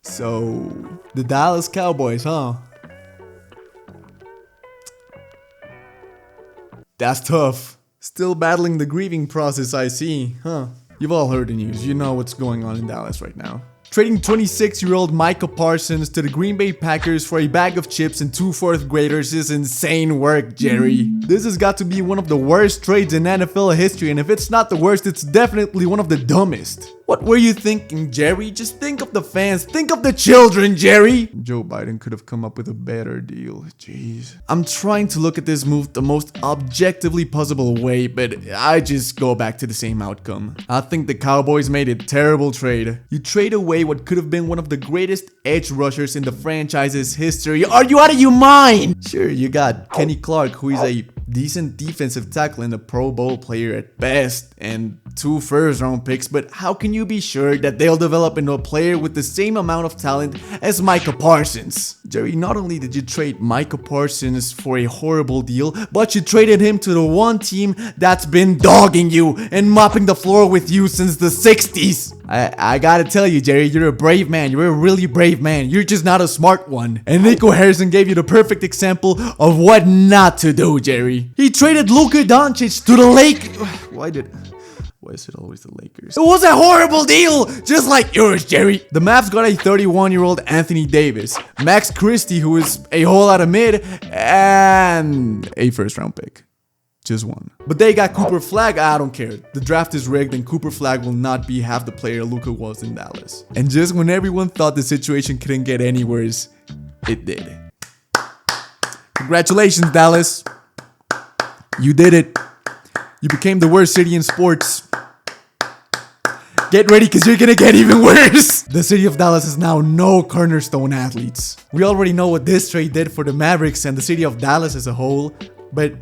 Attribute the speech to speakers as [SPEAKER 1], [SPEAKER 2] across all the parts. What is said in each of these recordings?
[SPEAKER 1] So, the Dallas Cowboys, huh? That's tough. Still battling the grieving process, I see, huh? You've all heard the news. You know what's going on in Dallas right now. Trading 26-year-old Micah Parsons to the Green Bay Packers for a bag of chips and 2 fourth graders is insane work, Jerry. This has got to be one of the worst trades in NFL history, and if it's not the worst, it's definitely one of the dumbest. What were you thinking, Jerry? Just think of the fans. Think of the children, Jerry. Joe Biden could have come up with a better deal. Jeez. I'm trying to look at this move the most objectively possible way, but I just go back to the same outcome. I think the Cowboys made a terrible trade. You trade away what could have been one of the greatest edge rushers in the franchise's history. Are you out of your mind? Sure, you got Kenny Clark, who is a decent defensive tackle and a Pro Bowl player at best, and 2 first-round picks, but how can you be sure that they'll develop into a player with the same amount of talent as Micah Parsons? Jerry, not only did you trade Micah Parsons for a horrible deal, but you traded him to the one team that's been dogging you and mopping the floor with you since the 60s. I gotta tell you, Jerry, you're a brave man. You're a really brave man. You're just not a smart one. And Nico Harrison gave you the perfect example of what not to do, Jerry. He traded Luka Doncic to the Lakers. Why is it always the Lakers? It was a horrible deal, just like yours, Jerry. The Mavs got a 31-year-old Anthony Davis, Max Christie, who is a whole lot of mid, and a first-round pick. Just one. But they got Cooper Flagg. I don't care. The draft is rigged and Cooper Flagg will not be half the player Luka was in Dallas. And just when everyone thought the situation couldn't get any worse, it did. Congratulations, Dallas. You did it. You became the worst city in sports. Get ready, because you're gonna get even worse. The city of Dallas has now no cornerstone athletes. We already know what this trade did for the Mavericks and the city of Dallas as a whole, but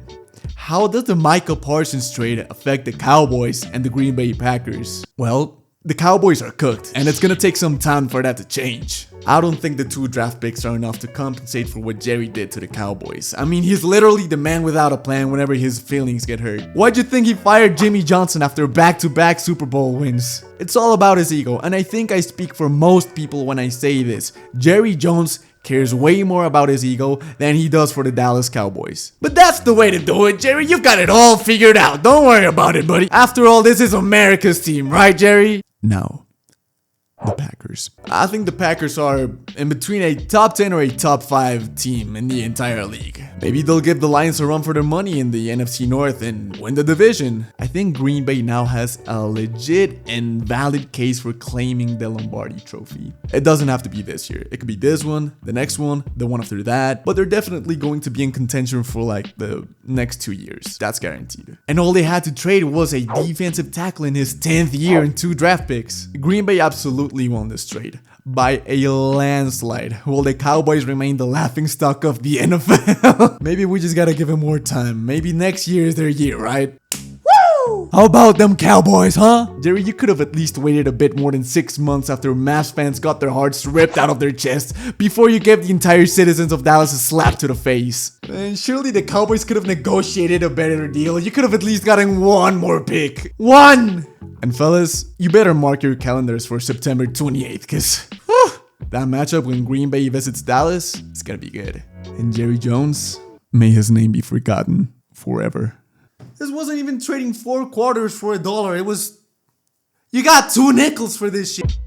[SPEAKER 1] how does the Micah Parsons trade affect the Cowboys and the Green Bay Packers? Well, the Cowboys are cooked, and it's gonna take some time for that to change. I don't think the 2 draft picks are enough to compensate for what Jerry did to the Cowboys. I mean, he's literally the man without a plan whenever his feelings get hurt. Why'd you think he fired Jimmy Johnson after back-to-back Super Bowl wins? It's all about his ego, and I think I speak for most people when I say this. Jerry Jones cares way more about his ego than he does for the Dallas Cowboys. But that's the way to do it, Jerry. You've got it all figured out. Don't worry about it, buddy. After all, this is America's team, right, Jerry? No. The Packers. I think the Packers are in between a top 10 or a top 5 team in the entire league. Maybe they'll give the Lions a run for their money in the NFC North and win the division. I think Green Bay now has a legit and valid case for claiming the Lombardi trophy. It doesn't have to be this year. It could be this one, the next one, the one after that, but they're definitely going to be in contention for like the next 2 years. That's guaranteed. And all they had to trade was a defensive tackle in his 10th year and 2 draft picks. Green Bay absolutely won this trade by a landslide, while the Cowboys remain the laughingstock of the NFL. Maybe we just gotta give them more time. Maybe next year is their year, right? Woo! How about them Cowboys, huh? Jerry, you could have at least waited a bit more than 6 months after Mavs fans got their hearts ripped out of their chests before you gave the entire citizens of Dallas a slap to the face. And surely the Cowboys could have negotiated a better deal. You could have at least gotten 1 more pick. 1! And fellas, you better mark your calendars for September 28th, because that matchup when Green Bay visits Dallas is gonna be good. And Jerry Jones, may his name be forgotten forever. This wasn't even trading 4 quarters for $1. It was... You got 2 nickels for this shit.